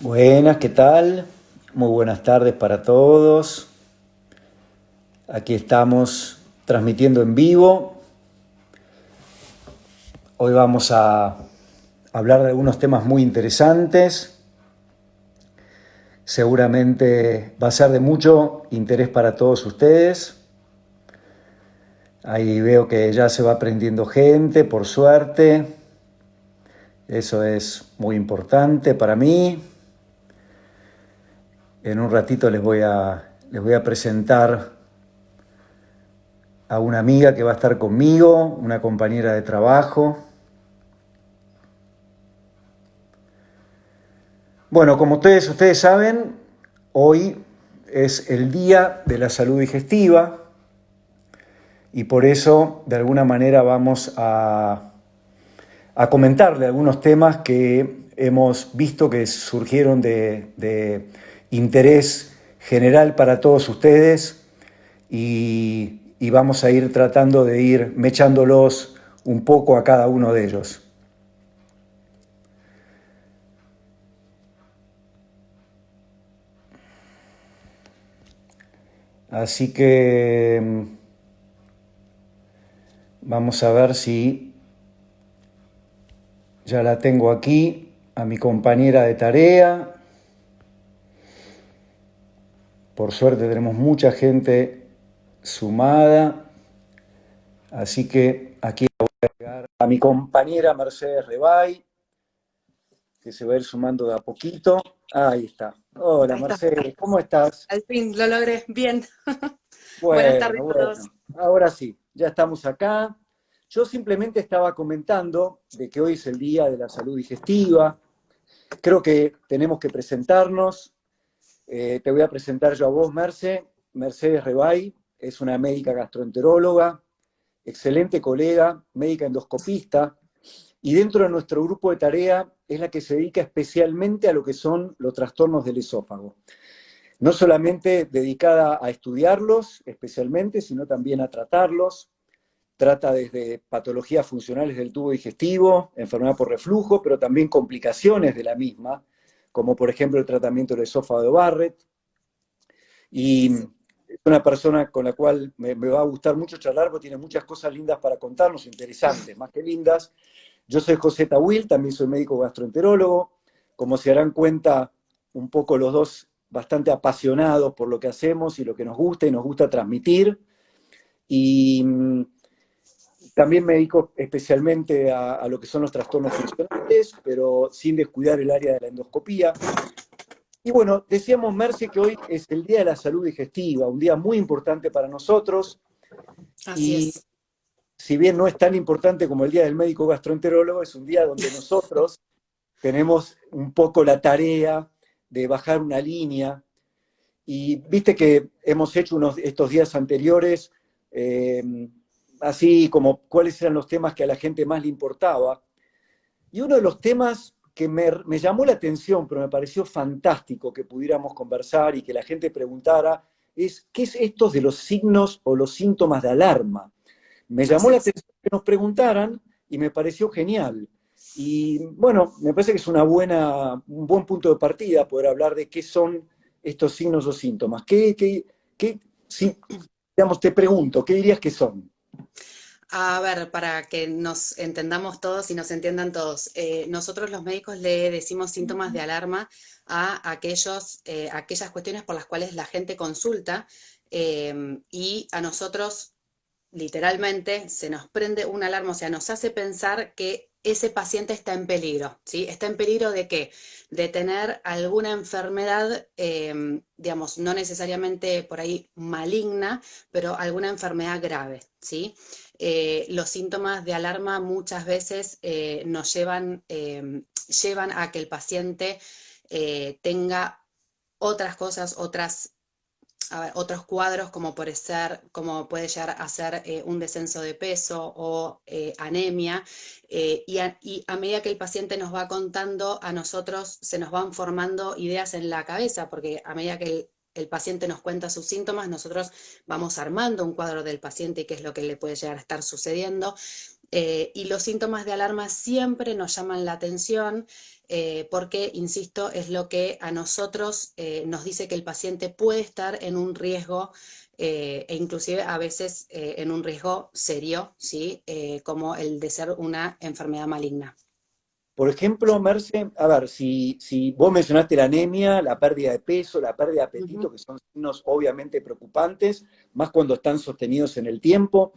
Buenas, ¿qué tal? Muy buenas tardes para todos. Aquí estamos transmitiendo en vivo. Hoy vamos a hablar de algunos temas muy interesantes. Seguramente va a ser de mucho interés para todos ustedes. Ahí veo que ya se va prendiendo gente, por suerte. Eso es muy importante para mí. En un ratito les voy a presentar a una amiga que va a estar conmigo, una compañera de trabajo. Bueno, como ustedes saben, hoy es el Día de la Salud Digestiva y por eso, de alguna manera, vamos a comentarle algunos temas que hemos visto que surgieron de interés general para todos ustedes y vamos a ir tratando de ir mechándolos un poco a cada uno de ellos. Así que vamos a ver si ya la tengo aquí, a mi compañera de tarea. Por suerte tenemos mucha gente sumada. Así que aquí voy a agregar a mi compañera Mercedes Rebay, que se va a ir sumando de a poquito. Ahí está. Hola Ahí está. Mercedes, ¿cómo estás? Al fin lo logré. Bien. Buenas tardes Bueno, a todos. bueno, ahora sí, ya estamos acá. Yo simplemente estaba comentando de que hoy es el Día de la Salud Digestiva. Creo que tenemos que presentarnos. Te voy a presentar yo a vos, Mercedes Rebay, es una médica gastroenteróloga, excelente colega, médica endoscopista, y dentro de nuestro grupo de tarea es la que se dedica especialmente a lo que son los trastornos del esófago. No solamente dedicada a estudiarlos especialmente, sino también a tratarlos. Trata desde patologías funcionales del tubo digestivo, enfermedad por reflujo, pero también complicaciones de la misma, como por ejemplo el tratamiento del esófago de Barrett. Y es una persona con la cual me va a gustar mucho charlar porque tiene muchas cosas lindas para contarnos, interesantes, más que lindas. Yo soy José Tawil, también soy médico gastroenterólogo. Como se darán cuenta, un poco los dos bastante apasionados por lo que hacemos y lo que nos gusta y nos gusta transmitir. Y también me dedico especialmente a lo que son los trastornos funcionales, pero sin descuidar el área de la endoscopía. Y bueno, decíamos, Merce, que hoy es el Día de la Salud Digestiva, un día muy importante para nosotros, Así y es. si bien no es tan importante como el Día del Médico Gastroenterólogo, es un día donde nosotros tenemos un poco la tarea de bajar una línea, y viste que hemos hecho estos días anteriores, así como cuáles eran los temas que a la gente más le importaba, y uno de los temas que me llamó la atención, pero me pareció fantástico que pudiéramos conversar y que la gente preguntara, es ¿qué es esto de los signos o los síntomas de alarma? Me llamó Así la es. atención que nos preguntaran y me pareció genial. Y bueno, me parece que es un buen punto de partida poder hablar de qué son estos signos o síntomas. Digamos, te pregunto, ¿qué dirías que son? A ver, para que nos entendamos todos y nos entiendan todos, nosotros los médicos le decimos síntomas de alarma a aquellas cuestiones por las cuales la gente consulta y a nosotros literalmente se nos prende una alarma, o sea, nos hace pensar que ese paciente está en peligro, ¿sí? ¿Está en peligro de qué? De tener alguna enfermedad, digamos, no necesariamente por ahí maligna, pero alguna enfermedad grave, ¿sí? Los síntomas de alarma muchas veces llevan a que el paciente tenga otras cosas, otros cuadros como puede llegar a ser un descenso de peso o anemia, y a medida que el paciente nos va contando, a nosotros se nos van formando ideas en la cabeza, porque a medida que el paciente nos cuenta sus síntomas, nosotros vamos armando un cuadro del paciente y qué es lo que le puede llegar a estar sucediendo. Y los síntomas de alarma siempre nos llaman la atención porque, insisto, es lo que a nosotros nos dice que el paciente puede estar en un riesgo e inclusive a veces en un riesgo serio, ¿sí? Como el de ser una enfermedad maligna. Por ejemplo, Merce, a ver, si vos mencionaste la anemia, la pérdida de peso, la pérdida de apetito, Ujú. que son signos obviamente preocupantes, más cuando están sostenidos en el tiempo.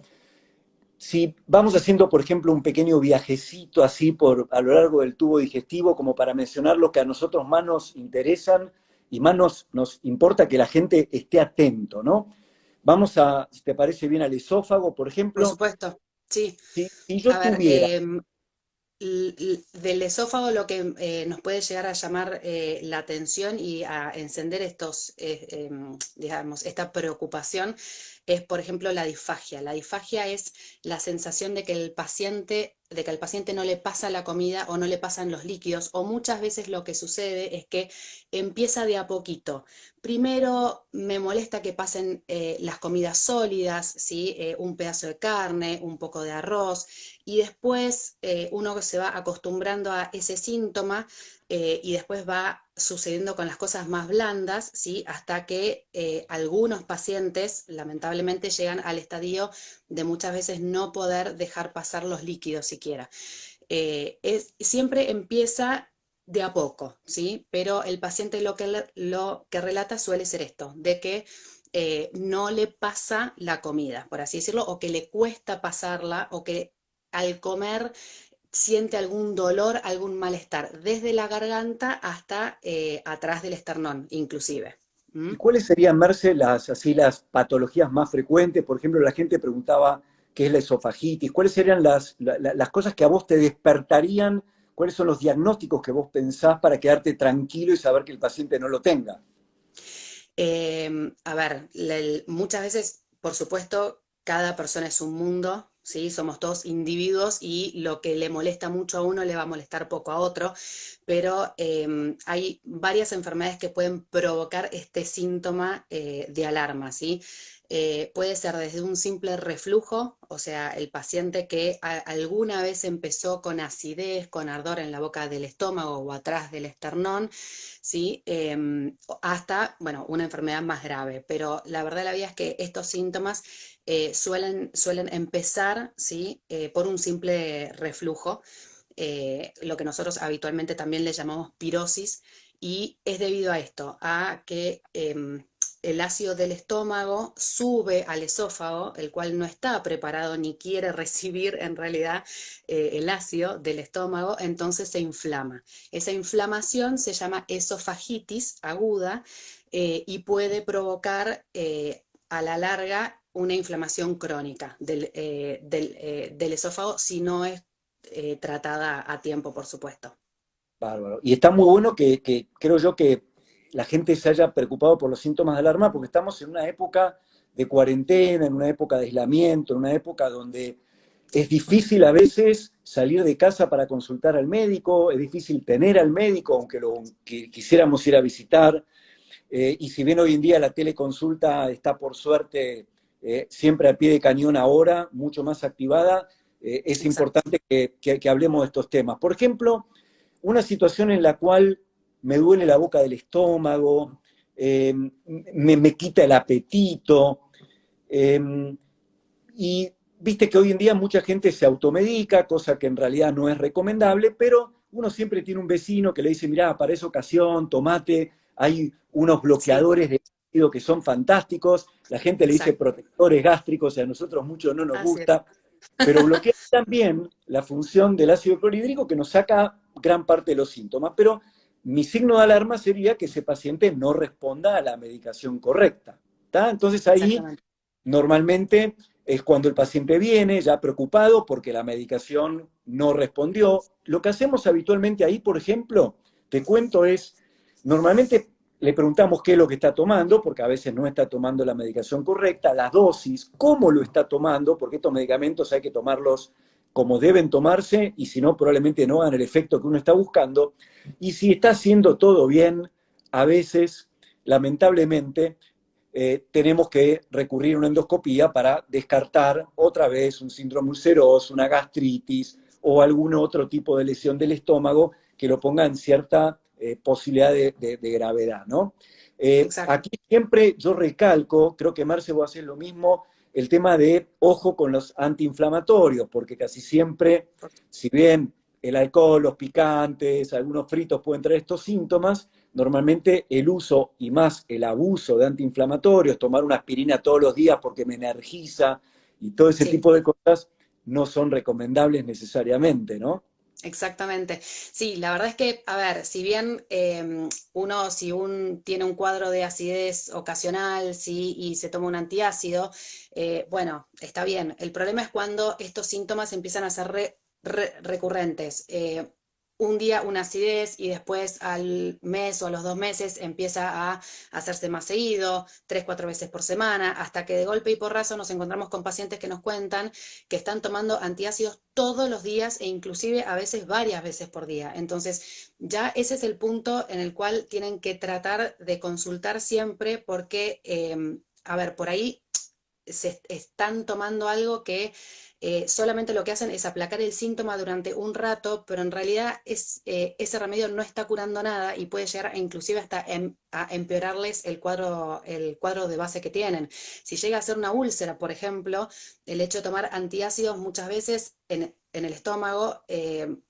Si vamos haciendo, por ejemplo, un pequeño viajecito así a lo largo del tubo digestivo, como para mencionar lo que a nosotros más nos interesan y más nos importa que la gente esté atento, ¿no? Vamos a, si te parece bien, al esófago, por Por ejemplo. supuesto, sí. Si yo A ver, tuviera, del esófago lo que nos puede llegar a llamar la atención y a encender digamos, esta preocupación es, por ejemplo, la disfagia. La disfagia es la sensación de que al paciente no le pasa la comida o no le pasan los líquidos, o muchas veces lo que sucede es que empieza de a poquito. Primero me molesta que pasen las comidas sólidas, ¿sí? Un pedazo de carne, un poco de arroz, y después uno se va acostumbrando a ese síntoma y después va sucediendo con las cosas más blandas, ¿sí? Hasta que algunos pacientes lamentablemente llegan al estadio de muchas veces no poder dejar pasar los líquidos siquiera. Siempre empieza de a poco, ¿sí? Pero el paciente lo que relata suele ser esto, de que no le pasa la comida, por así decirlo, o que le cuesta pasarla, o que al comer siente algún dolor, algún malestar, desde la garganta hasta atrás del esternón, inclusive. ¿Mm? ¿y cuáles serían, Merce, las patologías más frecuentes? Por ejemplo, la gente preguntaba qué es la esofagitis. ¿Cuáles serían las cosas que a vos te despertarían? ¿Cuáles son los diagnósticos que vos pensás para quedarte tranquilo y saber que el paciente no lo tenga? A ver, muchas veces, por supuesto, cada persona es un mundo, ¿sí? Somos todos individuos y lo que le molesta mucho a uno le va a molestar poco a otro, pero hay varias enfermedades que pueden provocar este síntoma de alarma, ¿sí? Puede ser desde un simple reflujo, o sea, el paciente que alguna vez empezó con acidez, con ardor en la boca del estómago o atrás del esternón, ¿sí? Hasta, bueno, una enfermedad más grave. Pero la verdad de la vida es que estos síntomas suelen empezar, ¿sí? Por un simple reflujo, lo que nosotros habitualmente también le llamamos pirosis, y es debido a esto, a que el ácido del estómago sube al esófago, el cual no está preparado ni quiere recibir en realidad el ácido del estómago, entonces se inflama. Esa inflamación se llama esofagitis aguda y puede provocar a la larga una inflamación crónica del esófago si no es tratada a tiempo, por supuesto. Bárbaro. Y está muy bueno que creo yo que la gente se haya preocupado por los síntomas de alarma, porque estamos en una época de cuarentena, en una época de aislamiento, en una época donde es difícil a veces salir de casa para consultar al médico, es difícil tener al médico, aunque quisiéramos ir a visitar. Y si bien hoy en día la teleconsulta está por suerte siempre a pie de cañón ahora, mucho más activada, es Exacto. importante que hablemos de estos temas. Por ejemplo, una situación en la cual me duele la boca del estómago, me quita el apetito, y viste que hoy en día mucha gente se automedica, cosa que en realidad no es recomendable, pero uno siempre tiene un vecino que le dice, mirá, para esa ocasión, tomate, hay unos Sí, bloqueadores de ácido que son fantásticos, la gente le dice exacto. protectores gástricos, y a nosotros mucho no nos Así es. gusta, pero bloquea también la función del ácido clorhídrico que nos saca gran parte de los síntomas. Pero mi signo de alarma sería que ese paciente no responda a la medicación correcta. ¿Tá? Entonces ahí Exactamente. normalmente es cuando el paciente viene ya preocupado porque la medicación no respondió. Lo que hacemos habitualmente ahí, por ejemplo, te cuento es, normalmente le preguntamos qué es lo que está tomando, porque a veces no está tomando la medicación correcta, la dosis, cómo lo está tomando, porque estos medicamentos hay que tomarlos como deben tomarse, y si no, probablemente no hagan el efecto que uno está buscando. Y si está haciendo todo bien, a veces, lamentablemente, tenemos que recurrir a una endoscopía para descartar otra vez un síndrome ulceroso, una gastritis o algún otro tipo de lesión del estómago que lo ponga en cierta posibilidad de gravedad, ¿no? Exacto. Aquí siempre yo recalco, creo que Marce vos haces lo mismo, el tema de ojo con los antiinflamatorios, porque casi siempre, si bien el alcohol, los picantes, algunos fritos pueden traer estos síntomas, normalmente el uso y más el abuso de antiinflamatorios, tomar una aspirina todos los días porque me energiza y todo ese Sí. tipo de cosas no son recomendables necesariamente, ¿no? Exactamente. Sí, la verdad es que, a ver, si bien si tiene un cuadro de acidez ocasional, sí, y se toma un antiácido, bueno, está bien. El problema es cuando estos síntomas empiezan a ser recurrentes. Un día una acidez y después al mes o a los 2 meses empieza a hacerse más seguido, 3, 4 veces por semana, hasta que de golpe y porrazo nos encontramos con pacientes que nos cuentan que están tomando antiácidos todos los días e inclusive a veces varias veces por día. Entonces, ya ese es el punto en el cual tienen que tratar de consultar siempre porque, a ver, por ahí se están tomando algo que solamente lo que hacen es aplacar el síntoma durante un rato, pero en realidad ese remedio no está curando nada y puede llegar inclusive hasta a empeorarles el cuadro de base que tienen. Si llega a ser una úlcera, por ejemplo, el hecho de tomar antiácidos muchas veces en el estómago,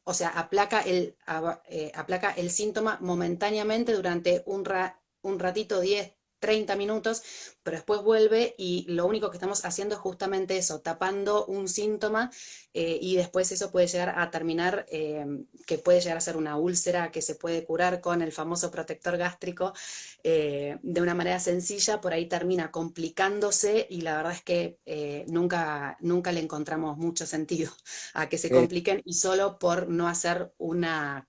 o sea, aplaca el síntoma momentáneamente durante un ratito, 10, 30 minutos, pero después vuelve y lo único que estamos haciendo es justamente eso, tapando un síntoma y después eso puede llegar a terminar, que puede llegar a ser una úlcera que se puede curar con el famoso protector gástrico de una manera sencilla, por ahí termina complicándose y la verdad es que nunca le encontramos mucho sentido a que se Eh, compliquen y solo por no hacer una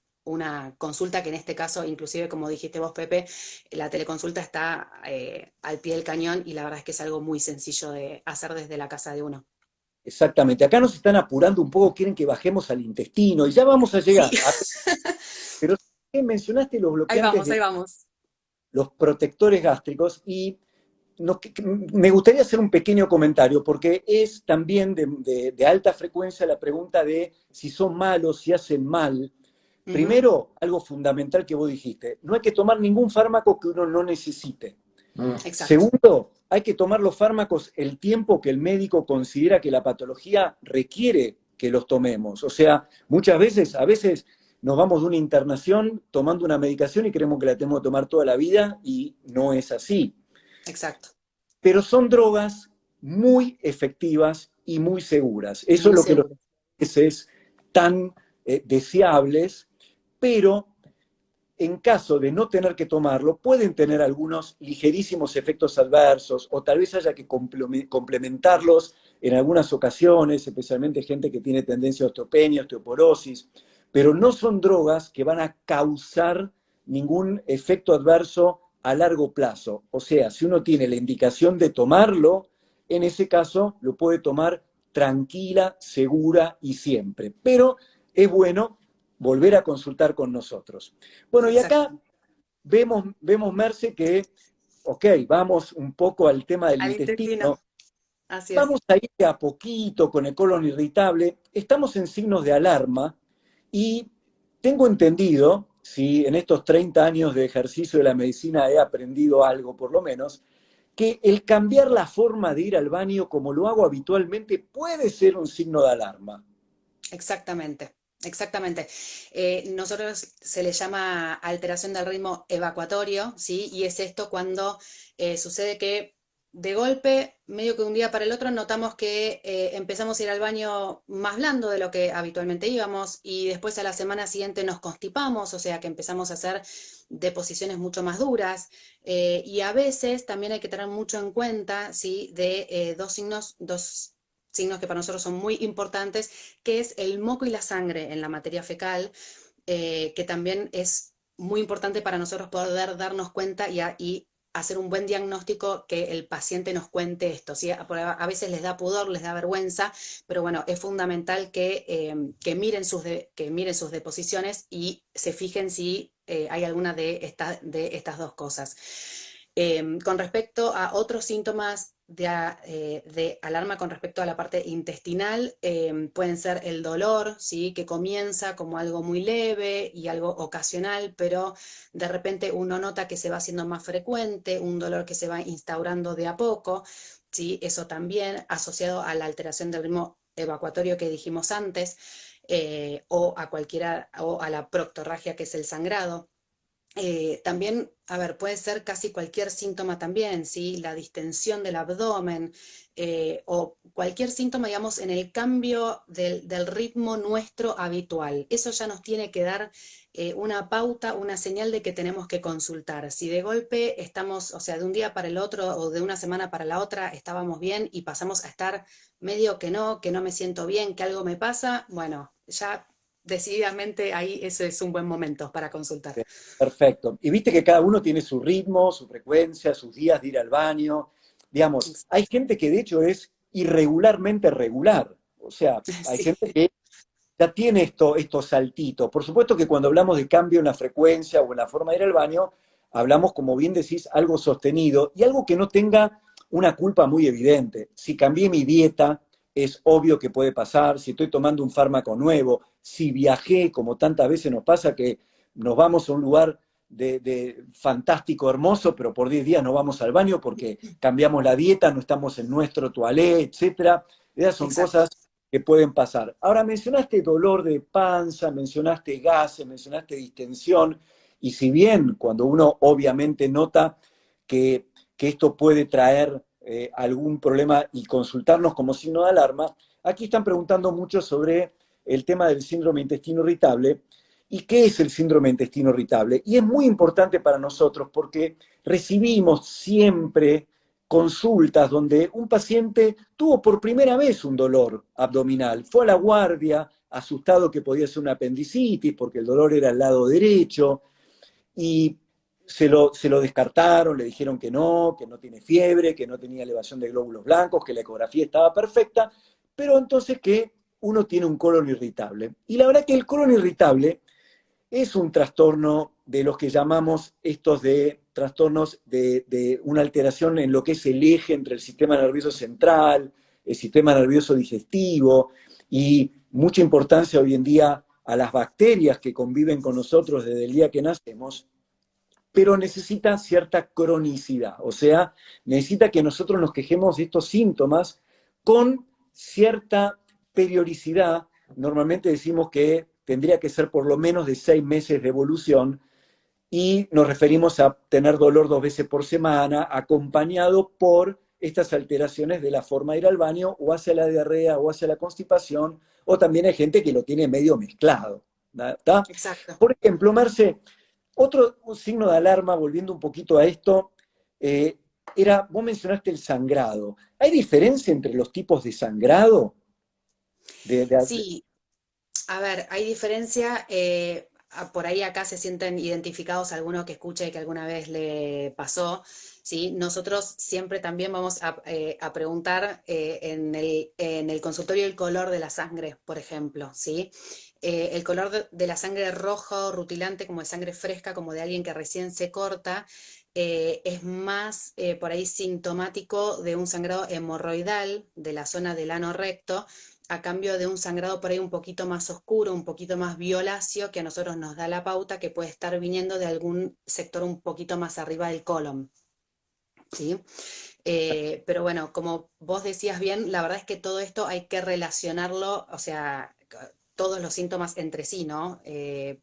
consulta que en este caso, inclusive como dijiste vos, Pepe, la teleconsulta está al pie del cañón y la verdad es que es algo muy sencillo de hacer desde la casa de uno. Exactamente, acá nos están apurando un poco, quieren que bajemos al intestino y ya vamos a Sí, llegar. Pero mencionaste los ahí bloqueantes vamos, ahí de vamos. los protectores gástricos y me gustaría hacer un pequeño comentario porque es también de alta frecuencia la pregunta de si son malos, si hacen mal. Ujú. Primero, algo fundamental que vos dijiste, no hay que tomar ningún fármaco que uno no necesite. Exacto, Segundo, hay que tomar los fármacos el tiempo que el médico considera que la patología requiere que los tomemos. O sea, muchas veces, a veces nos vamos de una internación tomando una medicación y creemos que la tenemos que tomar toda la vida y no es así. exacto. Pero son drogas muy efectivas y muy seguras. Eso es Muy lo que los seguro. es tan deseables, pero en caso de no tener que tomarlo, pueden tener algunos ligerísimos efectos adversos o tal vez haya que complementarlos en algunas ocasiones, especialmente gente que tiene tendencia a osteopenia, osteoporosis, pero no son drogas que van a causar ningún efecto adverso a largo plazo. O sea, si uno tiene la indicación de tomarlo, en ese caso lo puede tomar tranquila, segura y siempre. Pero es bueno volver a consultar con nosotros. Bueno, y Exacto. acá vemos Merce, que, ok, vamos un poco al tema del Al intestino. intestino, Así es. vamos a ir a poquito con el colon irritable, estamos en signos de alarma y tengo entendido, si en estos 30 años de ejercicio de la medicina he aprendido algo por lo menos, que el cambiar la forma de ir al baño como lo hago habitualmente puede ser un signo de alarma. Exactamente, exactamente. Nosotros se le llama alteración del ritmo evacuatorio, ¿sí? Y es esto cuando sucede que de golpe, medio que un día para el otro, notamos que empezamos a ir al baño más blando de lo que habitualmente íbamos y después a la semana siguiente nos constipamos, o sea que empezamos a hacer deposiciones mucho más duras. Y a veces también hay que tener mucho en cuenta, ¿sí? De dos signos que para nosotros son muy importantes, que es el moco y la sangre en la materia fecal, que también es muy importante para nosotros poder darnos cuenta y hacer un buen diagnóstico, que el paciente nos cuente esto, ¿sí? A veces les da pudor, les da vergüenza, pero bueno, es fundamental que miren que miren sus deposiciones y se fijen si hay alguna de estas dos cosas. Con respecto a otros síntomas de alarma con respecto a la parte intestinal, pueden ser el dolor, ¿sí? Que comienza como algo muy leve y algo ocasional, pero de repente uno nota que se va haciendo más frecuente, un dolor que se va instaurando de a poco, ¿sí? Eso también asociado a la alteración del ritmo evacuatorio que dijimos antes, o a cualquiera, o a la proctorragia, que es el sangrado. También, a ver, puede ser casi cualquier síntoma también, ¿sí? La distensión del abdomen, o cualquier síntoma, digamos, en el cambio del ritmo nuestro habitual. Eso ya nos tiene que dar una pauta, una señal de que tenemos que consultar. Si de golpe estamos, o sea, de un día para el otro o de una semana para la otra estábamos bien y pasamos a estar medio que no me siento bien, que algo me pasa, bueno, ya decididamente ahí ese es un buen momento para consultar. Perfecto. Y viste que cada uno tiene su ritmo, su frecuencia, sus días de ir al baño. Digamos, hay gente que de hecho es irregularmente regular. O sea, hay Sí, gente que ya tiene estos saltitos. Por supuesto que cuando hablamos de cambio en la frecuencia o en la forma de ir al baño, hablamos, como bien decís, algo sostenido y algo que no tenga una culpa muy evidente. Si cambié mi dieta, es obvio que puede pasar. Si estoy tomando un fármaco nuevo, si viajé, como tantas veces nos pasa que nos vamos a un lugar de fantástico, hermoso, pero por 10 días no vamos al baño porque cambiamos la dieta, no estamos en nuestro toalé, etcétera. Esas son exacto. cosas que pueden pasar. Ahora, mencionaste dolor de panza, mencionaste gases, mencionaste distensión, y si bien cuando uno obviamente nota que esto puede traer algún problema y consultarnos como signo de alarma, aquí están preguntando mucho sobre el tema del síndrome intestino irritable. ¿Y qué es el síndrome intestino irritable? Y es muy importante para nosotros porque recibimos siempre consultas donde un paciente tuvo por primera vez un dolor abdominal, fue a la guardia, asustado que podía ser una apendicitis porque el dolor era al lado derecho, y se lo descartaron, le dijeron que no tiene fiebre, que no tenía elevación de glóbulos blancos, que la ecografía estaba perfecta, pero entonces que uno tiene un colon irritable. Y la verdad que el colon irritable es un trastorno de los que llamamos estos de trastornos de una alteración en lo que es el eje entre el sistema nervioso central, el sistema nervioso digestivo, y mucha importancia hoy en día a las bacterias que conviven con nosotros desde el día que nacemos, pero necesita cierta cronicidad, o sea, necesita que nosotros nos quejemos de estos síntomas con cierta periodicidad. Normalmente decimos que tendría que ser por lo menos de 6 meses de evolución, y nos referimos a tener dolor 2 veces por semana, acompañado por estas alteraciones de la forma de ir al baño, o hacia la diarrea, o hacia la constipación, o también hay gente que lo tiene medio mezclado. ¿Está? Exacto. Por ejemplo, Marce, otro signo de alarma, volviendo un poquito a esto, eh, vos mencionaste el sangrado. ¿Hay diferencia entre los tipos de sangrado? De Sí, a ver, hay diferencia. Por ahí acá se sienten identificados algunos que escuche que alguna vez le pasó. ¿Sí? Nosotros siempre también vamos a preguntar en el consultorio el color de la sangre, por ejemplo. ¿Sí? El color de la sangre rojo, rutilante, como de sangre fresca, como de alguien que recién se corta, es más por ahí sintomático de un sangrado hemorroidal de la zona del ano recto, a cambio de un sangrado por ahí un poquito más oscuro, un poquito más violáceo, que a nosotros nos da la pauta que puede estar viniendo de algún sector un poquito más arriba del colon. ¿Sí? Pero bueno, como vos decías bien, la verdad es que todo esto hay que relacionarlo, o sea, todos los síntomas entre sí, ¿no?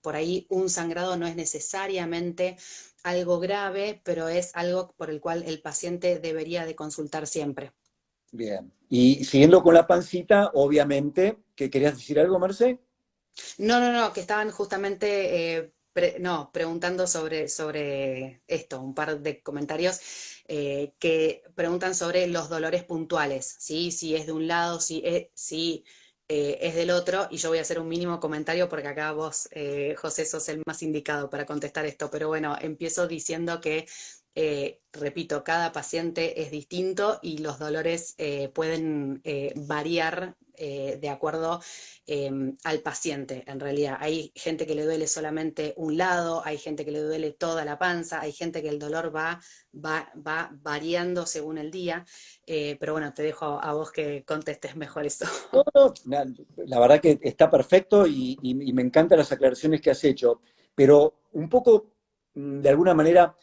Por ahí un sangrado no es necesariamente algo grave, pero es algo por el cual el paciente debería de consultar siempre. Bien. Y siguiendo con la pancita, obviamente, ¿qué querías decir algo, Marce? No, no, no, que estaban justamente no, preguntando sobre esto, un par de comentarios que preguntan sobre los dolores puntuales, ¿sí? Si es de un lado, si es del otro, y yo voy a hacer un mínimo comentario porque acá vos, José, sos el más indicado para contestar esto, pero bueno, empiezo diciendo que, repito, cada paciente es distinto y los dolores pueden variar de acuerdo al paciente, en realidad. Hay gente que le duele solamente un lado, hay gente que le duele toda la panza, hay gente que el dolor va variando según el día, pero bueno, te dejo a vos que contestes mejor eso. No, no, la verdad que está perfecto y me encantan las aclaraciones que has hecho, pero un poco, de alguna manera,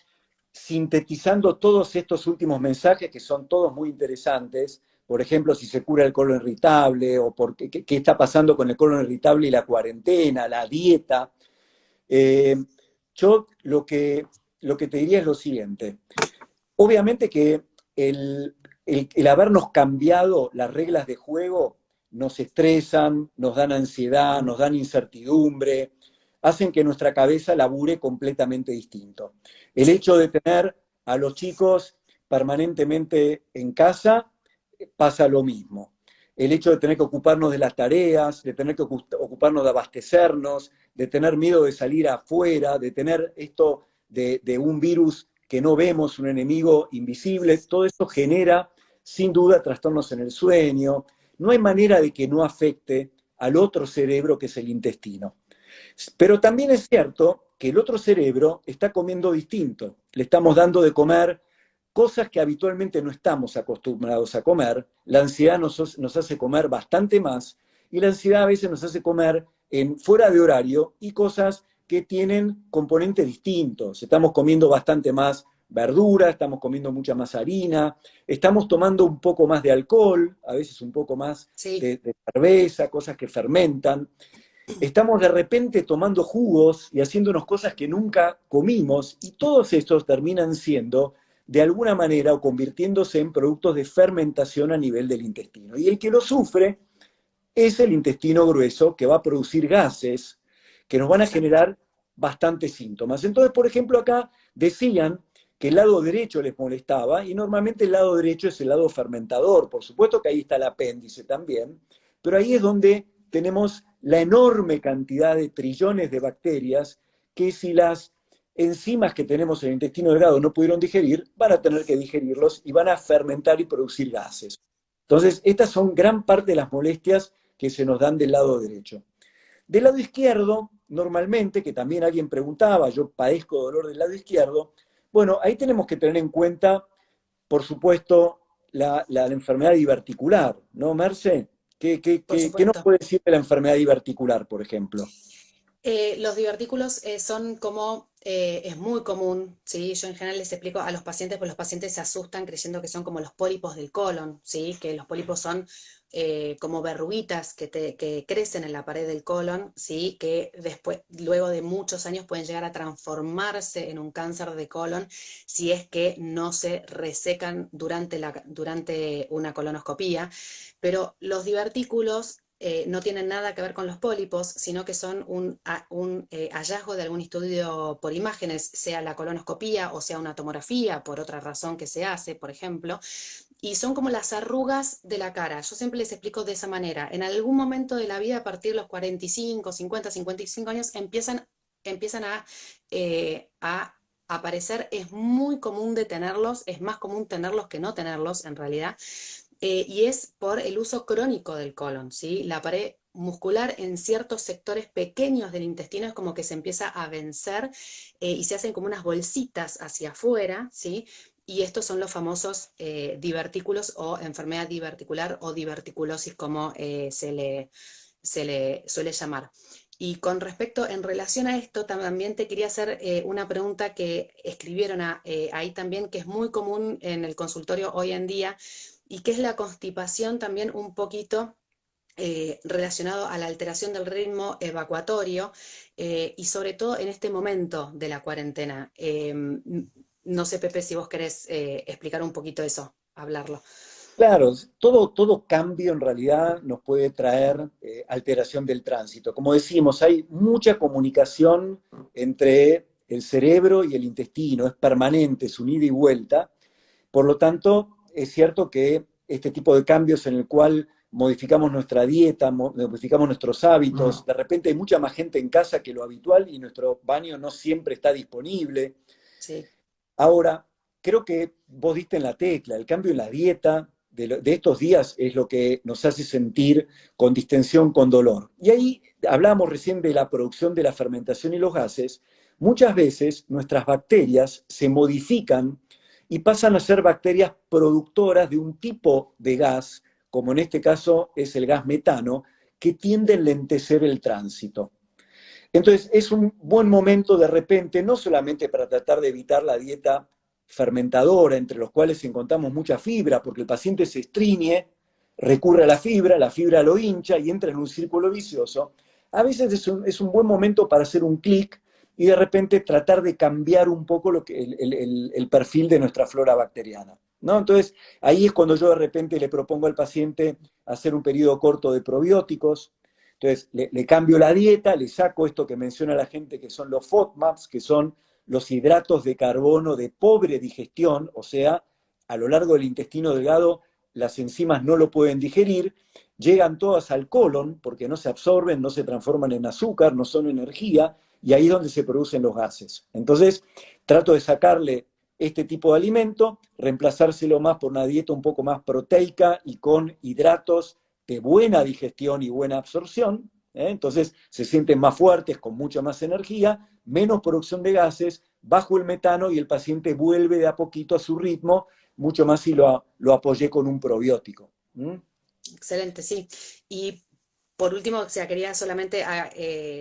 sintetizando todos estos últimos mensajes, que son todos muy interesantes, por ejemplo, si se cura el colon irritable, o qué está pasando con el colon irritable y la cuarentena, la dieta. Eh, yo lo que te diría es lo siguiente. Obviamente que el habernos cambiado las reglas de juego nos estresan, nos dan ansiedad, nos dan incertidumbre, hacen que nuestra cabeza labure completamente distinto. El Sí, hecho de tener a los chicos permanentemente en casa pasa lo mismo. El hecho de tener que ocuparnos de las tareas, de tener que ocuparnos de abastecernos, de tener miedo de salir afuera, de tener esto de un virus que no vemos, un enemigo invisible, todo eso genera sin duda trastornos en el sueño. No hay manera de que no afecte al otro cerebro que es el intestino. Pero también es cierto que el otro cerebro está comiendo distinto. Le estamos dando de comer cosas que habitualmente no estamos acostumbrados a comer. La ansiedad nos hace comer bastante más y la ansiedad a veces nos hace comer fuera de horario y cosas que tienen componentes distintos. Estamos comiendo bastante más verdura, estamos comiendo mucha más harina, estamos tomando un poco más de alcohol, a veces un poco más sí. de cerveza, cosas que fermentan. Estamos de repente tomando jugos y haciéndonos cosas que nunca comimos y todos estos terminan siendo de alguna manera o convirtiéndose en productos de fermentación a nivel del intestino. Y el que lo sufre es el intestino grueso, que va a producir gases que nos van a Exacto. generar bastantes síntomas. Entonces, por ejemplo, acá decían que el lado derecho les molestaba y normalmente el lado derecho es el lado fermentador. Por supuesto que ahí está el apéndice también, pero ahí es donde tenemos la enorme cantidad de trillones de bacterias que si las enzimas que tenemos en el intestino delgado no pudieron digerir, van a tener que digerirlos y van a fermentar y producir gases. Entonces, estas son gran parte de las molestias que se nos dan del lado derecho. Del lado izquierdo, normalmente, que también alguien preguntaba, yo padezco dolor del lado izquierdo, bueno, ahí tenemos que tener en cuenta, por supuesto, la enfermedad diverticular, ¿no, Merce? Por Qué nos supuesto. puede decir de la enfermedad diverticular, por ejemplo? Los divertículos son como, es muy común, ¿sí? Yo en general les explico a los pacientes, pues los pacientes se asustan creyendo que son como los pólipos del colon, ¿sí? Que los pólipos son como verruguitas que crecen en la pared del colon, ¿sí? Que después, luego de muchos años pueden llegar a transformarse en un cáncer de colon si es que no se resecan durante una colonoscopía. Pero los divertículos no tienen nada que ver con los pólipos, sino que son un hallazgo de algún estudio por imágenes, sea la colonoscopía o sea una tomografía, por otra razón que se hace, por ejemplo, y son como las arrugas de la cara. Yo siempre les explico de esa manera. En algún momento de la vida, a partir de los 45, 50, 55 años, empiezan a aparecer. Es muy común de tenerlos, es más común tenerlos que no tenerlos en realidad, y es por el uso crónico del colon, ¿sí? La pared muscular en ciertos sectores pequeños del intestino es como que se empieza a vencer, y se hacen como unas bolsitas hacia afuera, ¿sí? Y estos son los famosos divertículos o enfermedad diverticular o diverticulosis, como se le suele llamar. Y con respecto, en relación a esto, también te quería hacer una pregunta que escribieron ahí también, que es muy común en el consultorio hoy en día, y que es la constipación también un poquito relacionado a la alteración del ritmo evacuatorio, y sobre todo en este momento de la cuarentena. No sé, Pepe, si vos querés explicar un poquito eso, hablarlo. Claro, todo cambio en realidad nos puede traer alteración del tránsito. Como decimos, hay mucha comunicación entre el cerebro y el intestino, es permanente, es un ida y vuelta. Por lo tanto, es cierto que este tipo de cambios en el cual modificamos nuestra dieta, modificamos nuestros hábitos, de repente hay mucha más gente en casa que lo habitual y nuestro baño no siempre está disponible. Sí, Ahora, creo que vos diste en la tecla, el cambio en la dieta de estos días es lo que nos hace sentir con distensión, con dolor. Y ahí hablamos recién de la producción de la fermentación y los gases. Muchas veces nuestras bacterias se modifican y pasan a ser bacterias productoras de un tipo de gas, como en este caso es el gas metano, que tiende a enlentecer el tránsito. Entonces, es un buen momento de repente, no solamente para tratar de evitar la dieta fermentadora, entre los cuales encontramos mucha fibra, porque el paciente se estriñe, recurre a la fibra lo hincha y entra en un círculo vicioso. A veces es un buen momento para hacer un clic y de repente tratar de cambiar un poco el perfil de nuestra flora bacteriana, ¿no? Entonces, ahí es cuando yo de repente le propongo al paciente hacer un periodo corto de probióticos. Entonces, le cambio la dieta, le saco esto que menciona la gente, que son los FODMAPs, que son los hidratos de carbono de pobre digestión, o sea, a lo largo del intestino delgado las enzimas no lo pueden digerir, llegan todas al colon porque no se absorben, no se transforman en azúcar, no son energía, y ahí es donde se producen los gases. Entonces, trato de sacarle este tipo de alimento, reemplazárselo más por una dieta un poco más proteica y con hidratos de buena digestión y buena absorción, ¿eh? Entonces se sienten más fuertes, con mucha más energía, menos producción de gases, bajo el metano y el paciente vuelve de a poquito a su ritmo, mucho más si lo apoyé con un probiótico. ¿Mm? Excelente, sí. Y por último, o sea, quería solamente,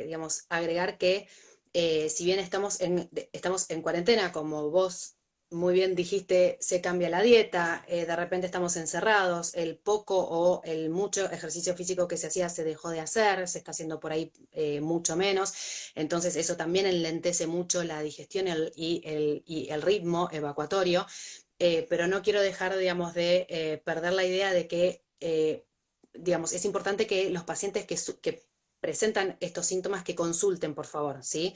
digamos, agregar que si bien estamos en cuarentena, como vos muy bien dijiste, se cambia la dieta, de repente estamos encerrados, el poco o el mucho ejercicio físico que se hacía se dejó de hacer, se está haciendo por ahí mucho menos, entonces eso también enlentece mucho la digestión y el ritmo evacuatorio, pero no quiero dejar, digamos, de perder la idea de que digamos, es importante que los pacientes que presentan estos síntomas que consulten, por favor, ¿sí?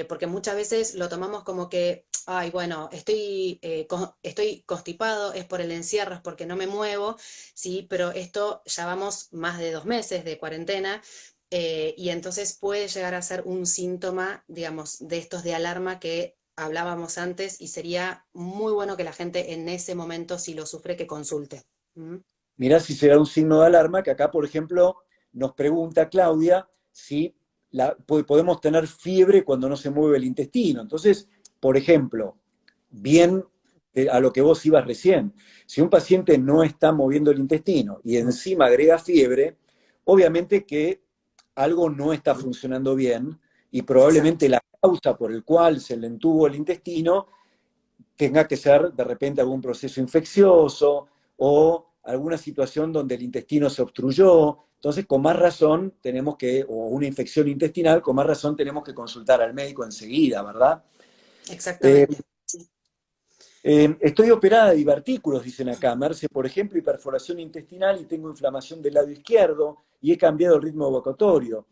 Porque muchas veces lo tomamos como que, ay, bueno, estoy constipado, es por el encierro, es porque no me muevo, ¿sí? Pero esto ya vamos más de 2 meses de cuarentena. Y entonces puede llegar a ser un síntoma, digamos, de estos de alarma que hablábamos antes y sería muy bueno que la gente en ese momento, si lo sufre, que consulte. ¿Mm? Mirá si será un signo de alarma, que acá, por ejemplo, nos pregunta Claudia si podemos tener fiebre cuando no se mueve el intestino. Entonces, por ejemplo, bien a lo que vos ibas recién, si un paciente no está moviendo el intestino y encima agrega fiebre, obviamente que algo no está funcionando bien y Exacto. probablemente la causa por el cual se le entubo el intestino tenga que ser de repente algún proceso infeccioso o alguna situación donde el intestino se obstruyó. Entonces, con más razón tenemos que, o una infección intestinal, con más razón tenemos que consultar al médico enseguida, ¿verdad? Eh, Exactamente. Sí. Estoy operada de divertículos, dicen acá. Merce, por ejemplo, y perforación intestinal y tengo inflamación del lado izquierdo y he cambiado el ritmo evacuatorio.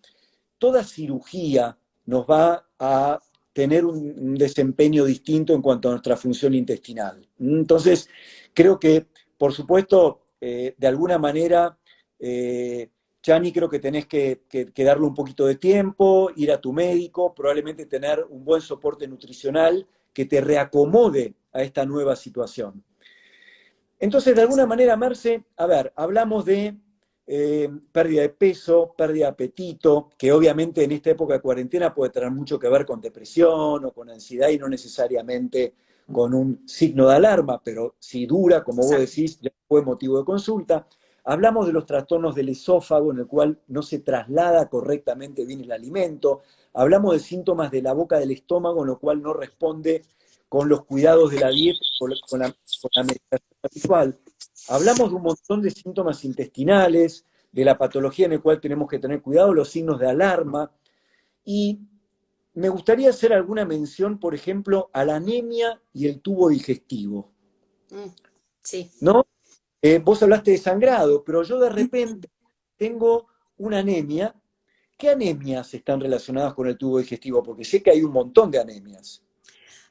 Toda cirugía nos va a tener un desempeño distinto en cuanto a nuestra función intestinal. Entonces, creo que, por supuesto, de alguna manera, Chani, creo que tenés que darle un poquito de tiempo, ir a tu médico, probablemente tener un buen soporte nutricional que te reacomode a esta nueva situación. Entonces, de alguna manera, Marce, a ver, hablamos de pérdida de peso, pérdida de apetito, que obviamente en esta época de cuarentena puede tener mucho que ver con depresión o con ansiedad y no necesariamente con un signo de alarma, pero si dura, como vos Exacto. decís, ya fue motivo de consulta. Hablamos de los trastornos del esófago, en el cual no se traslada correctamente bien el alimento. Hablamos de síntomas de la boca del estómago, en lo cual no responde con los cuidados de la dieta, con la medicación habitual. Hablamos de un montón de síntomas intestinales, de la patología en la cual tenemos que tener cuidado, los signos de alarma. Y me gustaría hacer alguna mención, por ejemplo, a la anemia y el tubo digestivo. Mm, sí. ¿No? Vos hablaste de sangrado, pero yo de repente tengo una anemia. ¿Qué anemias están relacionadas con el tubo digestivo? Porque sé que hay un montón de anemias.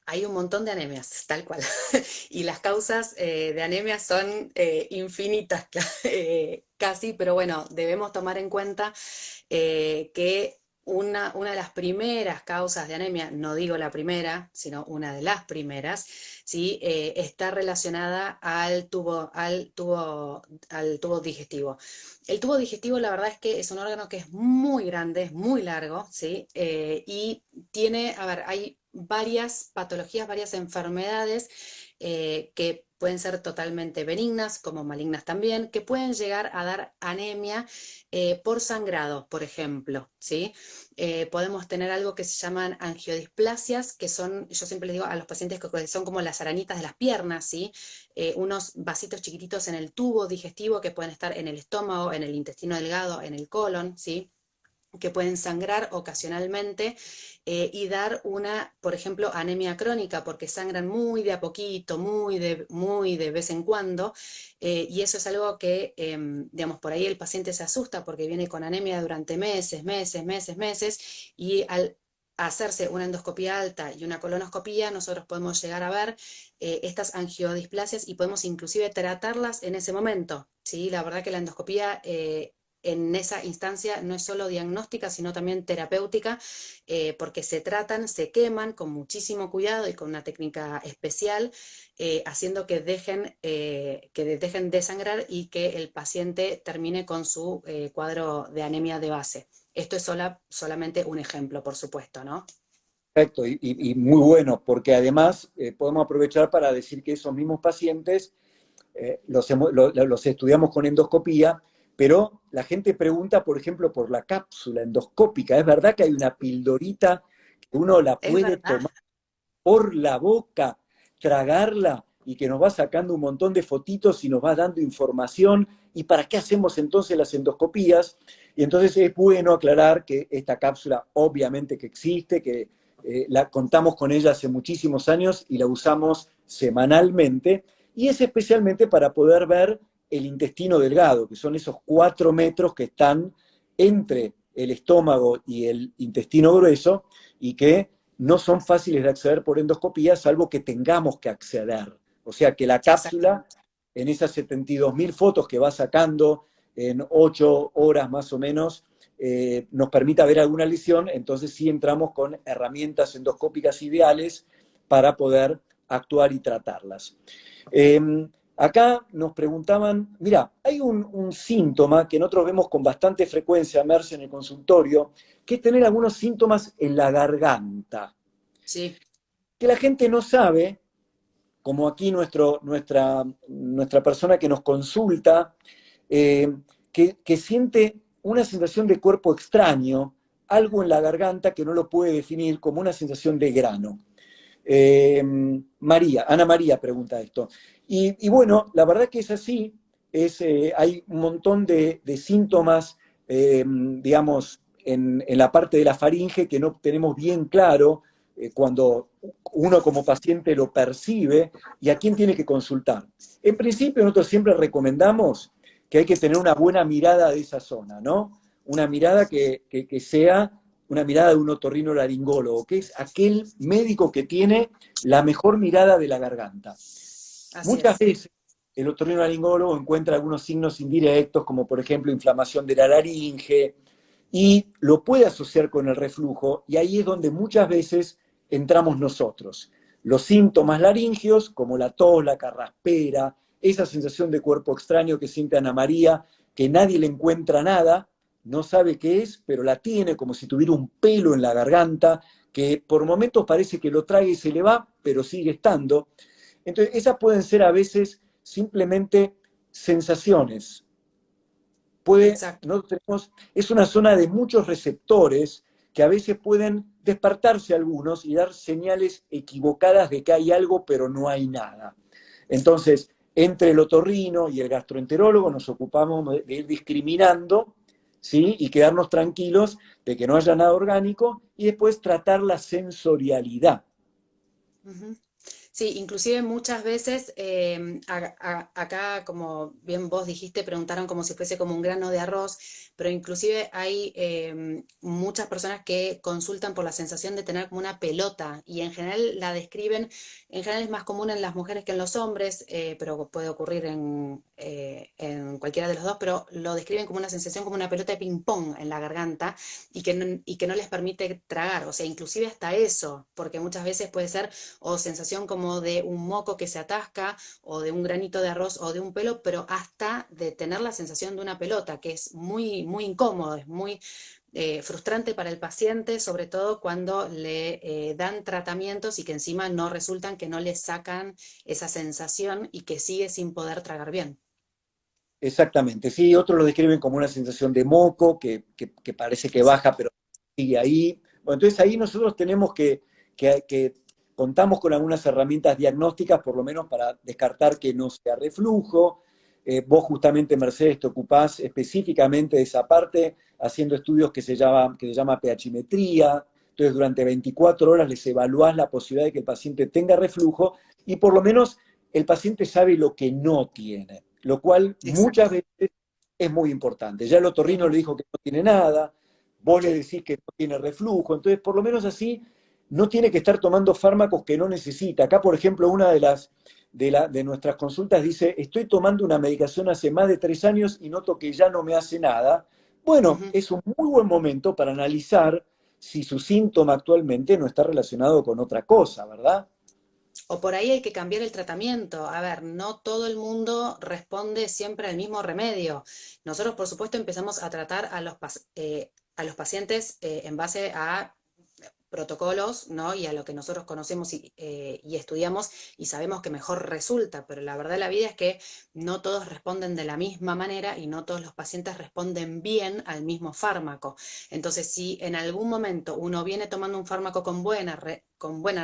Hay un montón de anemias, tal cual. Y las causas de anemias son infinitas, casi, pero bueno, debemos tomar en cuenta que una de las primeras causas de anemia, no digo la primera, sino una de las primeras, ¿sí? Está relacionada al tubo digestivo. El tubo digestivo, la verdad es que es un órgano que es muy grande, es muy largo, ¿sí? Y tiene, a ver, hay varias patologías, varias enfermedades que pueden ser totalmente benignas, como malignas también, que pueden llegar a dar anemia por sangrado, por ejemplo, ¿sí? Podemos tener algo que se llaman angiodisplasias, que son, yo siempre les digo a los pacientes que son como las arañitas de las piernas, ¿sí? Unos vasitos chiquititos en el tubo digestivo que pueden estar en el estómago, en el intestino delgado, en el colon, ¿sí? Que pueden sangrar ocasionalmente y dar una, por ejemplo, anemia crónica, porque sangran muy de a poquito, muy de vez en cuando, y eso es algo que, digamos, por ahí el paciente se asusta porque viene con anemia durante meses, y al hacerse una endoscopía alta y una colonoscopía, nosotros podemos llegar a ver estas angiodisplasias y podemos inclusive tratarlas en ese momento, ¿sí? La verdad que la endoscopía en esa instancia no es solo diagnóstica, sino también terapéutica, porque se tratan, se queman con muchísimo cuidado y con una técnica especial, haciendo que dejen de sangrar y que el paciente termine con su cuadro de anemia de base. Esto es solamente un ejemplo, por supuesto, ¿no? Perfecto, y muy bueno, porque además podemos aprovechar para decir que esos mismos pacientes los estudiamos con endoscopía, pero la gente pregunta, por ejemplo, por la cápsula endoscópica. ¿Es verdad que hay una pildorita que uno la Es puede verdad. tomar por la boca, tragarla y que nos va sacando un montón de fotitos y nos va dando información? ¿Y para qué hacemos entonces las endoscopías? Y entonces es bueno aclarar que esta cápsula obviamente que existe, que la contamos con ella hace muchísimos años y la usamos semanalmente, y es especialmente para poder ver el intestino delgado, que son esos 4 metros que están entre el estómago y el intestino grueso y que no son fáciles de acceder por endoscopía, salvo que tengamos que acceder. O sea que la cápsula, Exactamente. en esas 72.000 fotos que va sacando en 8 horas más o menos, nos permita ver alguna lesión, entonces sí entramos con herramientas endoscópicas ideales para poder actuar y tratarlas. Eh, Acá nos preguntaban, mira, hay un síntoma que nosotros vemos con bastante frecuencia, Merce, en el consultorio, que es tener algunos síntomas en la garganta, Sí, que la gente no sabe, como aquí nuestra persona que nos consulta, que siente una sensación de cuerpo extraño, algo en la garganta que no lo puede definir, como una sensación de grano. Ana María pregunta esto. Y bueno, la verdad que es así, hay un montón de síntomas, digamos, en la parte de la faringe que no tenemos bien claro cuando uno como paciente lo percibe y a quién tiene que consultar. En principio, nosotros siempre recomendamos que hay que tener una buena mirada de esa zona, ¿no? Una mirada que sea una mirada de un otorrinolaringólogo, que es aquel médico que tiene la mejor mirada de la garganta. así Muchas es. veces el otorrinolaringólogo encuentra algunos signos indirectos, como por ejemplo inflamación de la laringe, y lo puede asociar con el reflujo, y ahí es donde muchas veces entramos nosotros. Los síntomas laringios, como la tos, la carraspera, esa sensación de cuerpo extraño que siente Ana María, que nadie le encuentra nada, no sabe qué es, pero la tiene como si tuviera un pelo en la garganta, que por momentos parece que lo trae y se le va, pero sigue estando. Entonces, esas pueden ser a veces simplemente sensaciones. Exacto. Es una zona de muchos receptores que a veces pueden despertarse algunos y dar señales equivocadas de que hay algo, pero no hay nada. Entonces, entre el otorrino y el gastroenterólogo nos ocupamos de ir discriminando, ¿sí? Y quedarnos tranquilos de que no haya nada orgánico y después tratar la sensorialidad. Ujú. Sí, inclusive muchas veces acá, como bien vos dijiste, preguntaron como si fuese como un grano de arroz, pero inclusive hay muchas personas que consultan por la sensación de tener como una pelota y en general la describen, en general es más común en las mujeres que en los hombres, pero puede ocurrir en cualquiera de los dos, pero lo describen como una sensación como una pelota de ping-pong en la garganta y que no les permite tragar, o sea, inclusive hasta eso, porque muchas veces puede ser o sensación como de un moco que se atasca, o de un granito de arroz, o de un pelo, pero hasta de tener la sensación de una pelota, que es muy, muy incómodo, es muy frustrante para el paciente, sobre todo cuando le dan tratamientos y que encima no resultan, que no le sacan esa sensación y que sigue sin poder tragar bien. Exactamente, sí, otros lo describen como una sensación de moco, que parece que baja, pero sigue ahí. Bueno, entonces ahí nosotros tenemos que contamos con algunas herramientas diagnósticas, por lo menos para descartar que no sea reflujo. Vos justamente, Mercedes, te ocupás específicamente de esa parte, haciendo estudios que se llama pHimetría. Entonces, durante 24 horas les evaluás la posibilidad de que el paciente tenga reflujo y por lo menos el paciente sabe lo que no tiene, lo cual muchas Exacto. veces es muy importante. Ya el otorrino le dijo que no tiene nada, vos le Sí. decís que no tiene reflujo, entonces por lo menos así no tiene que estar tomando fármacos que no necesita. Acá, por ejemplo, una de nuestras consultas dice, estoy tomando una medicación hace más de 3 años y noto que ya no me hace nada. Bueno, Ujú. es un muy buen momento para analizar si su síntoma actualmente no está relacionado con otra cosa, ¿verdad? O por ahí hay que cambiar el tratamiento. A ver, no todo el mundo responde siempre al mismo remedio. Nosotros, por supuesto, empezamos a tratar a los pacientes en base a protocolos, ¿no? Y a lo que nosotros conocemos y estudiamos y sabemos que mejor resulta, pero la verdad de la vida es que no todos responden de la misma manera y no todos los pacientes responden bien al mismo fármaco. Entonces, si en algún momento uno viene tomando un fármaco con buena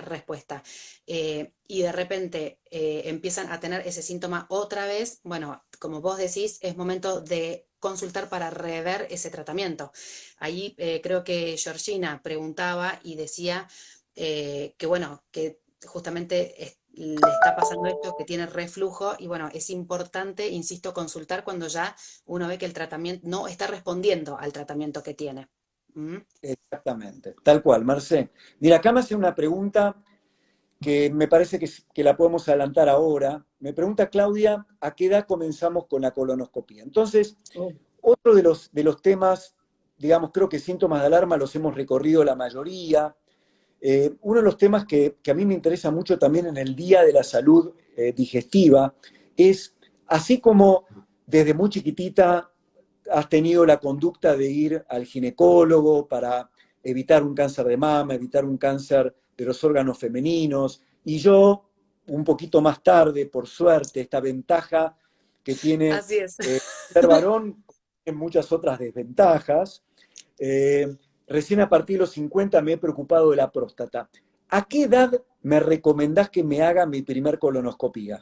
respuesta y de repente empiezan a tener ese síntoma otra vez, bueno, como vos decís, es momento de consultar para rever ese tratamiento. Ahí creo que Georgina preguntaba y decía que bueno, que justamente le está pasando esto, que tiene reflujo y bueno, es importante, insisto, consultar cuando ya uno ve que el tratamiento no está respondiendo al tratamiento que tiene. ¿Mm? Exactamente, tal cual, Marcé. Mira, acá me hace una pregunta que me parece que la podemos adelantar ahora. Me pregunta Claudia, ¿a qué edad comenzamos con la colonoscopia? Entonces, otro de los temas, digamos, creo que síntomas de alarma los hemos recorrido la mayoría. Uno de los temas que a mí me interesa mucho también en el Día de la Salud Digestiva es, así como desde muy chiquitita has tenido la conducta de ir al ginecólogo para evitar un cáncer de mama, evitar un cáncer de los órganos femeninos, y yo, un poquito más tarde, por suerte, esta ventaja que tiene Así es. ser varón, en muchas otras desventajas, recién a partir de los 50 me he preocupado de la próstata. ¿A qué edad me recomendás que me haga mi primer colonoscopía?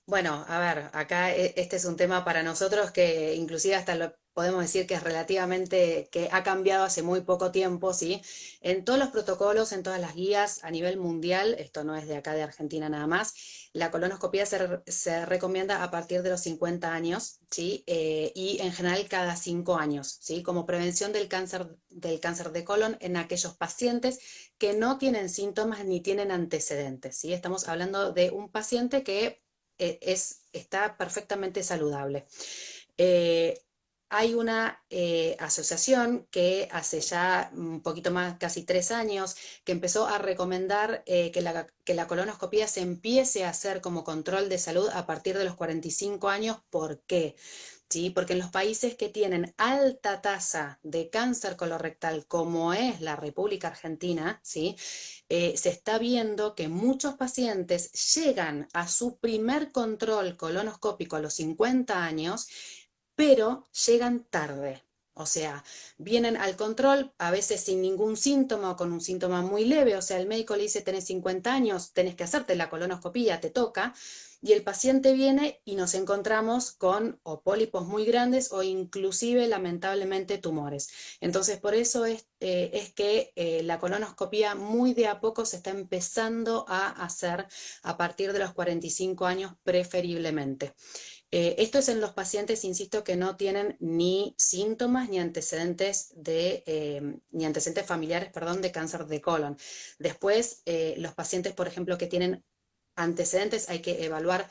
Bueno, a ver, acá este es un tema para nosotros que inclusive hasta lo podemos decir que es relativamente, que ha cambiado hace muy poco tiempo, ¿sí? En todos los protocolos, en todas las guías a nivel mundial, esto no es de acá de Argentina nada más, la colonoscopia se recomienda a partir de los 50 años, ¿sí? Y en general cada 5 años, ¿sí? Como prevención del cáncer de colon en aquellos pacientes que no tienen síntomas ni tienen antecedentes, ¿sí? Estamos hablando de un paciente que está perfectamente saludable. Eh, Hay una asociación que hace ya un poquito más, casi 3 años, que empezó a recomendar que la colonoscopia se empiece a hacer como control de salud a partir de los 45 años. ¿Por qué? ¿Sí? Porque en los países que tienen alta tasa de cáncer colorectal, como es la República Argentina, ¿sí? Se está viendo que muchos pacientes llegan a su primer control colonoscópico a los 50 años, pero llegan tarde. O sea, vienen al control a veces sin ningún síntoma o con un síntoma muy leve. O sea, el médico le dice, tenés 50 años, tenés que hacerte la colonoscopía, te toca. y el paciente viene y nos encontramos con o pólipos muy grandes o inclusive lamentablemente tumores. Entonces por eso es que la colonoscopia muy de a poco se está empezando a hacer a partir de los 45 años preferiblemente. Esto es en los pacientes, insisto, que no tienen ni síntomas ni antecedentes ni antecedentes familiares, perdón, de cáncer de colon. Después, los pacientes, por ejemplo, que tienen antecedentes, hay que evaluar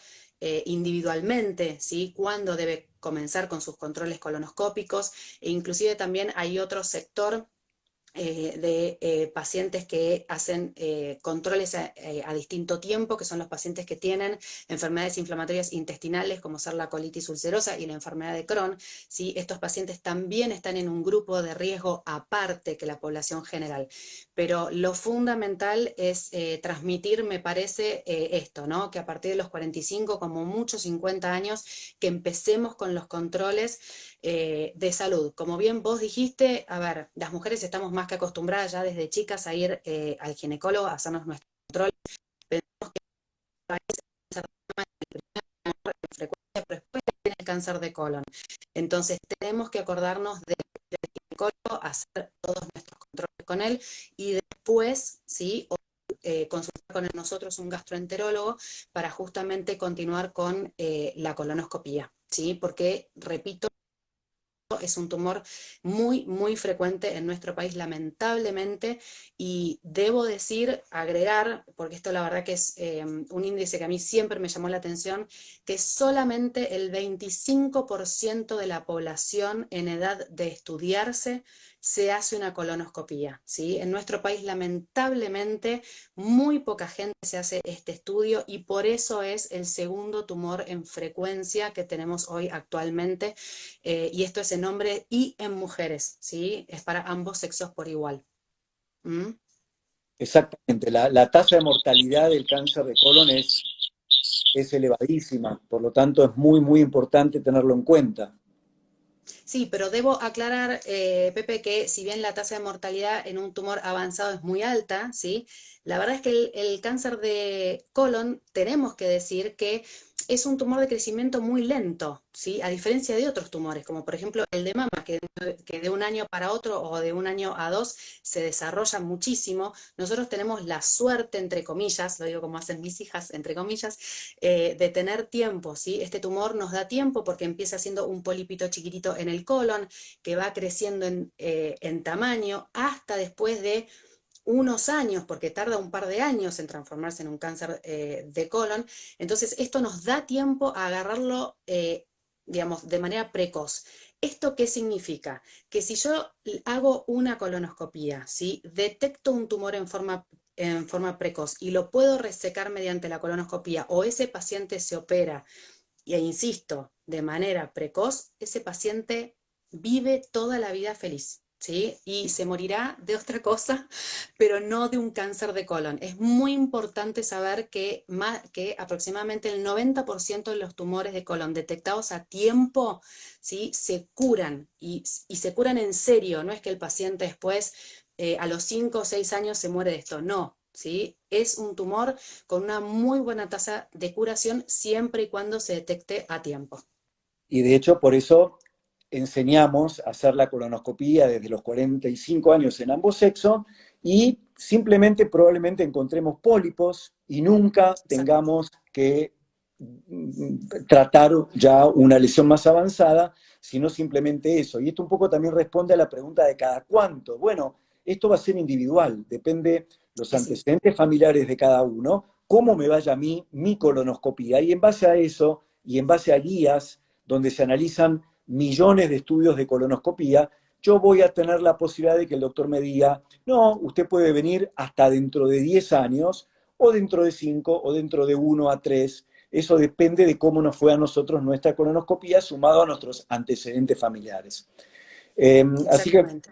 individualmente, ¿sí? Cuándo debe comenzar con sus controles colonoscópicos, e inclusive también hay otro sector de pacientes que hacen controles a distinto tiempo, que son los pacientes que tienen enfermedades inflamatorias intestinales, como ser la colitis ulcerosa y la enfermedad de Crohn, ¿sí? Estos pacientes también están en un grupo de riesgo aparte que la población general. Pero lo fundamental es transmitir, me parece, esto, ¿no? Que a partir de los 45, como mucho 50 años, que empecemos con los controles de salud. Como bien vos dijiste, a ver, las mujeres estamos más que acostumbradas ya desde chicas a ir al ginecólogo a hacernos nuestro control. Pensamos que parece cáncer de mama en frecuencia, pero después viene el cáncer de colon. Entonces tenemos que acordarnos del ginecólogo, hacer todos nuestros controles con él y después, ¿sí? Consultar con nosotros un gastroenterólogo para justamente continuar con la colonoscopía, ¿sí? Porque, repito, es un tumor muy, muy frecuente en nuestro país, lamentablemente, y debo decir, agregar, porque esto la verdad que es un índice que a mí siempre me llamó la atención, que solamente el 25% de la población en edad de estudiarse se hace una colonoscopía, ¿sí? En nuestro país, lamentablemente, muy poca gente se hace este estudio y por eso es el segundo tumor en frecuencia que tenemos hoy actualmente. Y esto es en hombres y en mujeres, ¿sí? Es para ambos sexos por igual. ¿Mm? Exactamente, la tasa de mortalidad del cáncer de colon es elevadísima, por lo tanto es muy, muy importante tenerlo en cuenta. Sí, pero debo aclarar, Pepe, que si bien la tasa de mortalidad en un tumor avanzado es muy alta, ¿sí? La verdad es que el cáncer de colon, tenemos que decir que es un tumor de crecimiento muy lento, ¿sí? A diferencia de otros tumores, como por ejemplo el de mama, que de un año para otro o de un año a dos se desarrolla muchísimo. Nosotros tenemos la suerte, entre comillas, lo digo como hacen mis hijas, entre comillas, de tener tiempo, ¿sí? Este tumor nos da tiempo porque empieza siendo un polipito chiquitito en el colon, que va creciendo en tamaño hasta después de unos años, porque tarda un par de años en transformarse en un cáncer de colon. Entonces, esto nos da tiempo a agarrarlo, digamos, de manera precoz. ¿Esto qué significa? Que si yo hago una colonoscopía, ¿sí? Detecto un tumor en forma precoz y lo puedo resecar mediante la colonoscopía o ese paciente se opera, e insisto, de manera precoz, ese paciente vive toda la vida feliz, ¿sí? Y se morirá de otra cosa, pero no de un cáncer de colon. Es muy importante saber que aproximadamente el 90% de los tumores de colon detectados a tiempo, ¿sí? Se curan y se curan en serio. No es que el paciente después, a los 5 o 6 años, se muere de esto. No, ¿sí? Es un tumor con una muy buena tasa de curación siempre y cuando se detecte a tiempo. Y de hecho, por eso enseñamos a hacer la colonoscopía desde los 45 años en ambos sexos y simplemente probablemente encontremos pólipos y nunca Exacto. tengamos que tratar ya una lesión más avanzada, sino simplemente eso. Y esto un poco también responde a la pregunta de cada cuánto. Bueno, esto va a ser individual, depende los Sí, antecedentes familiares de cada uno, cómo me vaya a mí mi colonoscopía. Y en base a eso, y en base a guías donde se analizan millones de estudios de colonoscopía, yo voy a tener la posibilidad de que el doctor me diga, no, usted puede venir hasta dentro de 10 años, o dentro de 5, o dentro de 1 a 3. Eso depende de cómo nos fue a nosotros nuestra colonoscopía sumado a nuestros antecedentes familiares. Así que exactamente.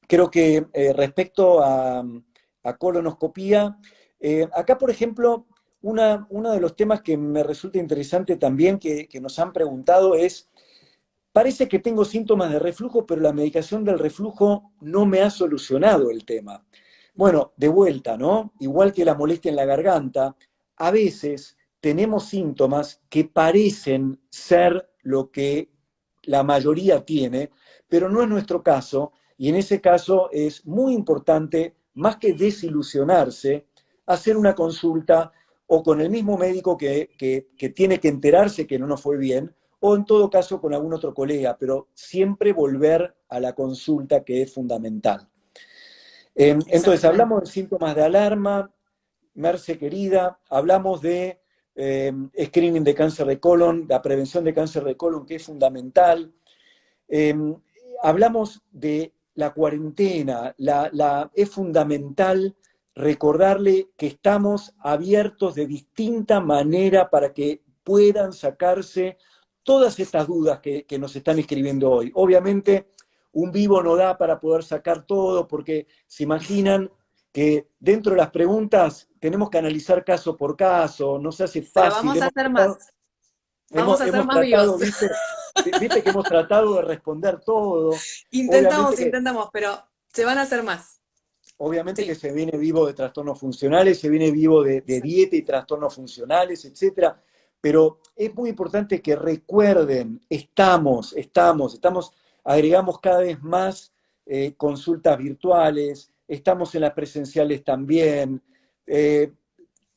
creo que respecto a colonoscopía, acá, por ejemplo, uno de los temas que me resulta interesante también que nos han preguntado es, parece que tengo síntomas de reflujo, pero la medicación del reflujo no me ha solucionado el tema. Bueno, de vuelta, ¿no? Igual que la molestia en la garganta, a veces tenemos síntomas que parecen ser lo que la mayoría tiene, pero no es nuestro caso, y en ese caso es muy importante, más que desilusionarse, hacer una consulta o con el mismo médico que tiene que enterarse que no nos fue bien, o en todo caso con algún otro colega, pero siempre volver a la consulta, que es fundamental. Entonces, Exactamente. hablamos de síntomas de alarma, Merce querida, hablamos de screening de cáncer de colon, la prevención de cáncer de colon, que es fundamental. Eh, Hablamos de la cuarentena, es fundamental recordarle que estamos abiertos de distinta manera para que puedan sacarse todas estas dudas que nos están escribiendo hoy. Obviamente, un vivo no da para poder sacar todo, porque se imaginan que dentro de las preguntas tenemos que analizar caso por caso, no se hace Pero fácil. vamos a hacer más. Vamos a ser Hemos más vivos. tratado, viste que hemos tratado de responder todo. Obviamente Intentamos, que, intentamos, pero se van a hacer más. obviamente que Sí. se viene vivo de trastornos funcionales, se viene vivo de dieta y trastornos funcionales, etcétera. Pero es muy importante que recuerden, agregamos cada vez más consultas virtuales, estamos en las presenciales también. Eh,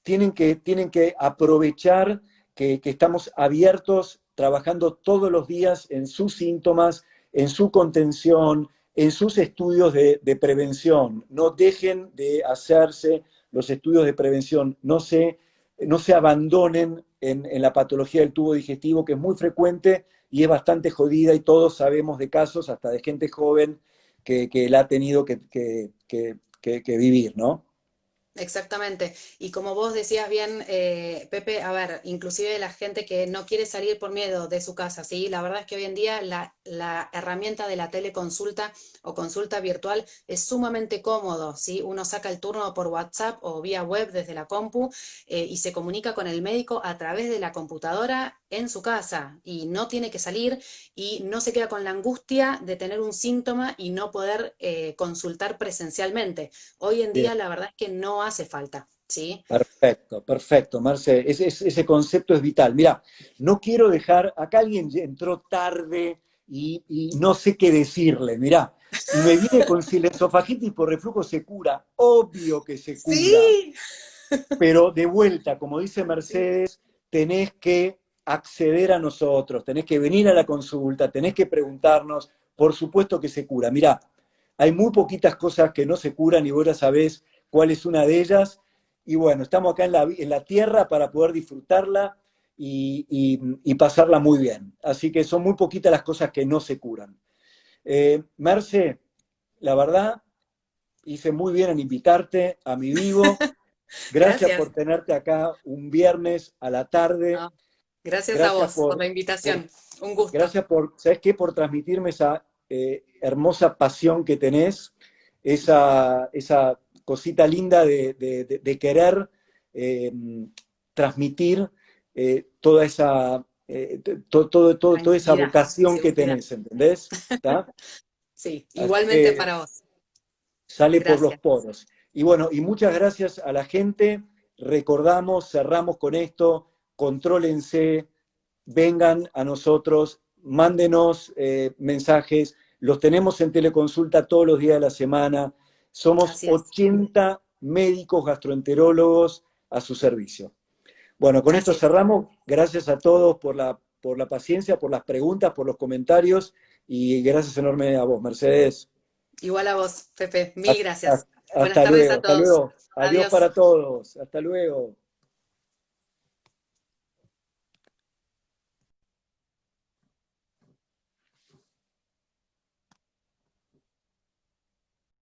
tienen que aprovechar que estamos abiertos, trabajando todos los días en sus síntomas, en su contención, en sus estudios de prevención. No dejen de hacerse los estudios de prevención, no se abandonen en la patología del tubo digestivo, que es muy frecuente y es bastante jodida, y todos sabemos de casos, hasta de gente joven, que la ha tenido que vivir, ¿no? Exactamente. Y como vos decías bien, Pepe, a ver, inclusive la gente que no quiere salir por miedo de su casa, ¿sí? La verdad es que hoy en día la herramienta de la teleconsulta o consulta virtual es sumamente cómodo, ¿sí? Uno saca el turno por WhatsApp o vía web desde la compu, y se comunica con el médico a través de la computadora en su casa y no tiene que salir y no se queda con la angustia de tener un síntoma y no poder consultar presencialmente. Hoy en Bien. día la verdad es que no hace falta, ¿sí? Perfecto, perfecto, Marce. Ese concepto es vital. Mira, no quiero dejar, acá alguien entró tarde y no sé qué decirle, mirá, y me viene con si la esofagitis por reflujo se cura, obvio que se cura, Sí, pero de vuelta, como dice sí, Mercedes, tenés que acceder a nosotros, tenés que venir a la consulta, tenés que preguntarnos, por supuesto que se cura. Mirá, hay muy poquitas cosas que no se curan y vos ya sabés cuál es una de ellas. Y bueno, estamos acá en la tierra para poder disfrutarla y pasarla muy bien. Así que son muy poquitas las cosas que no se curan. Merce, la verdad, hice muy bien en invitarte a mi vivo. Gracias gracias. por tenerte acá un viernes a la tarde. No, gracias a Gracias vos por la por, invitación. Un gusto. gracias por, ¿sabes qué? Por transmitirme esa hermosa pasión que tenés, esa cosita linda de querer eh, transmitir toda esa, toda esa Tranquilidad, vocación que seguridad. tenés, ¿entendés? ¿Tá? Sí, Así igualmente que para vos. sale por los Gracias. poros. Y bueno, y muchas gracias a la gente. Recordamos, cerramos con esto, contrólense, vengan a nosotros, mándenos mensajes, los tenemos en teleconsulta todos los días de la semana. Somos Así es. 80 médicos gastroenterólogos a su servicio. Bueno, con esto Así es. cerramos. Gracias a todos por la paciencia, por las preguntas, por los comentarios, y gracias enorme a vos, Mercedes. Igual a vos, Pepe. Mil gracias. Buenas Hasta tardes luego, a hasta todos. luego. Adiós Adiós. para todos. Hasta luego.